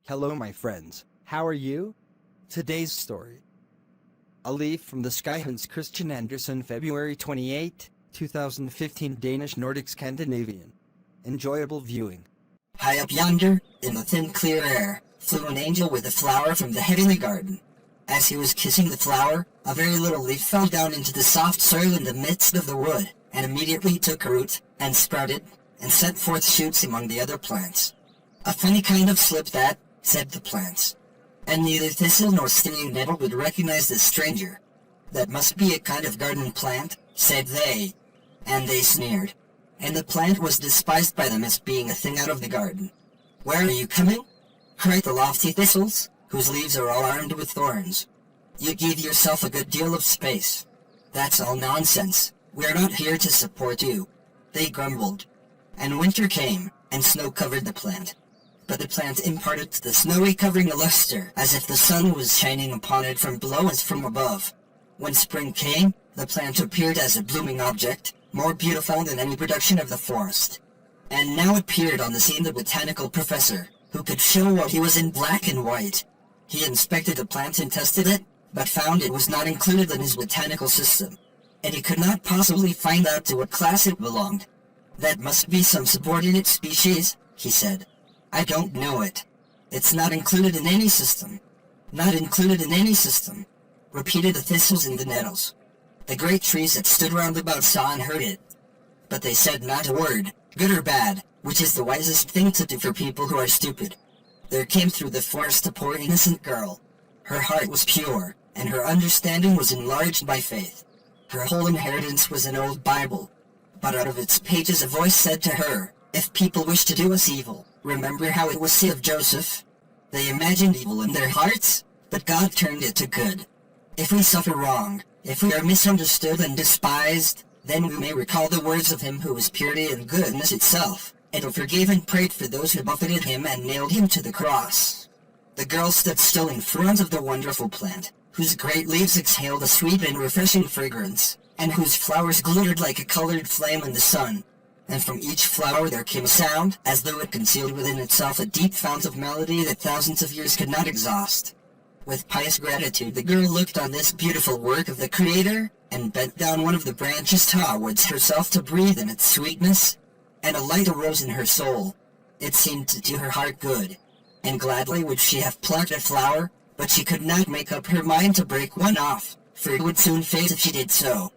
Hello my friends, how are you? Today's story. A Leaf from the Sky, Hans Christian Andersen, February 28, 2015, Danish Nordic Scandinavian. Enjoyable viewing. High up yonder, in the thin clear air, flew an angel with a flower from the heavenly garden. As he was kissing the flower, a very little leaf fell down into the soft soil in the midst of the wood, and immediately took root, and sprouted, and sent forth shoots among the other plants. A funny kind of slip that, said the plants. And neither thistle nor stinging nettle would recognize this stranger. That must be a kind of garden plant, said they. And they sneered. And the plant was despised by them as being a thing out of the garden. Where are you coming? Cried the lofty thistles, whose leaves are all armed with thorns. You give yourself a good deal of space. That's all nonsense. We're not here to support you. They grumbled. And winter came, and snow covered the plant. But the plant imparted to the snowy covering a luster, as if the sun was shining upon it from below as from above. When spring came, the plant appeared as a blooming object, more beautiful than any production of the forest. And now appeared on the scene the botanical professor, who could show what he was in black and white. He inspected the plant and tested it, but found it was not included in his botanical system, and he could not possibly find out to what class it belonged. That must be some subordinate species, he said. I don't know it. It's not included in any system. Not included in any system, repeated the thistles and the nettles. The great trees that stood round about saw and heard it. But they said not a word, good or bad, which is the wisest thing to do for people who are stupid. There came through the forest a poor innocent girl. Her heart was pure, and her understanding was enlarged by faith. Her whole inheritance was an old Bible. But out of its pages a voice said to her, if people wish to do us evil, remember how it was said of Joseph. They imagined evil in their hearts, but God turned it to good. If we suffer wrong, if we are misunderstood and despised, then we may recall the words of him who is purity and goodness itself, and who forgave and prayed for those who buffeted him and nailed him to the cross. The girl stood still in front of the wonderful plant, whose great leaves exhaled a sweet and refreshing fragrance, and whose flowers glittered like a colored flame in the sun. And from each flower there came a sound, as though it concealed within itself a deep fount of melody that thousands of years could not exhaust. With pious gratitude the girl looked on this beautiful work of the Creator, and bent down one of the branches towards herself to breathe in its sweetness, and a light arose in her soul. It seemed to do her heart good, and gladly would she have plucked a flower, but she could not make up her mind to break one off, for it would soon fade if she did so.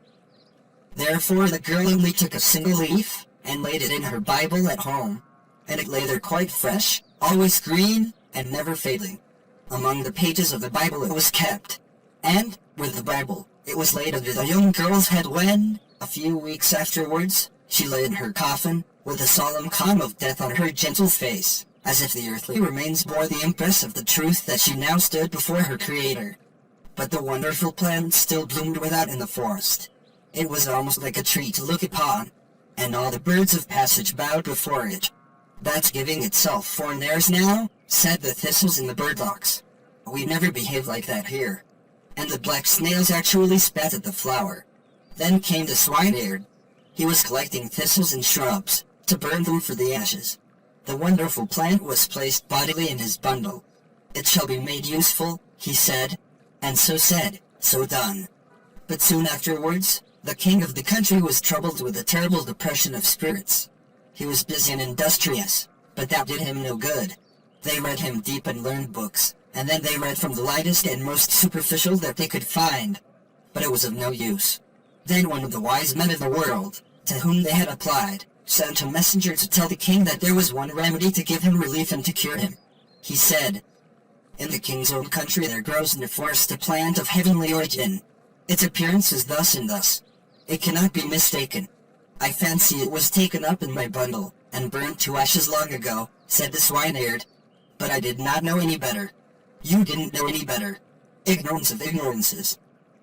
Therefore the girl only took a single leaf, and laid it in her Bible at home, and it lay there quite fresh, always green, and never fading. Among the pages of the Bible it was kept, and, with the Bible, it was laid under the young girl's head when, a few weeks afterwards, she lay in her coffin, with a solemn calm of death on her gentle face, as if the earthly remains bore the impress of the truth that she now stood before her Creator. But the wonderful plant still bloomed without in the forest. It was almost like a tree to look upon, and all the birds of passage bowed before it. That's giving itself foreign airs now, said the thistles and the burdocks. We never behave like that here. And the black snails actually spat at the flower. Then came the swineherd. He was collecting thistles and shrubs, to burn them for the ashes. The wonderful plant was placed bodily in his bundle. It shall be made useful, he said, and so said, so done. But soon afterwards, the king of the country was troubled with a terrible depression of spirits. He was busy and industrious, but that did him no good. They read him deep and learned books, and then they read from the lightest and most superficial that they could find. But it was of no use. Then one of the wise men of the world, to whom they had applied, sent a messenger to tell the king that there was one remedy to give him relief and to cure him. He said, in the king's own country there grows in the forest a plant of heavenly origin. Its appearance is thus and thus. It cannot be mistaken. I fancy it was taken up in my bundle, and burnt to ashes long ago, said the swineherd. But I did not know any better. You didn't know any better. Ignorance of ignorances.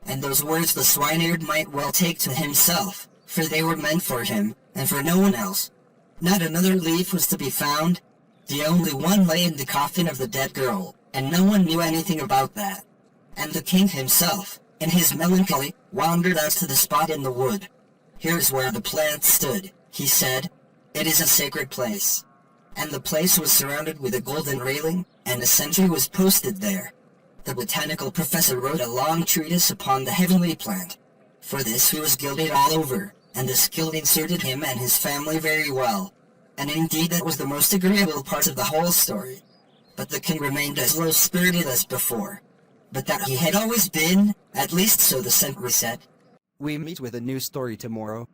And those words the swineherd might well take to himself, for they were meant for him, and for no one else. Not another leaf was to be found. The only one lay in the coffin of the dead girl, and no one knew anything about that. And the king himself, in his melancholy, wandered out to the spot in the wood. Here's where the plant stood, he said. It is a sacred place. and the place was surrounded with a golden railing, and a sentry was posted there. The botanical professor wrote a long treatise upon the heavenly plant. For this he was gilded all over, and the gilding suited him and his family very well. And indeed that was the most agreeable part of the whole story. But the king remained as low-spirited as before. But that he had always been, at least so the sentry said. We meet with a new story tomorrow.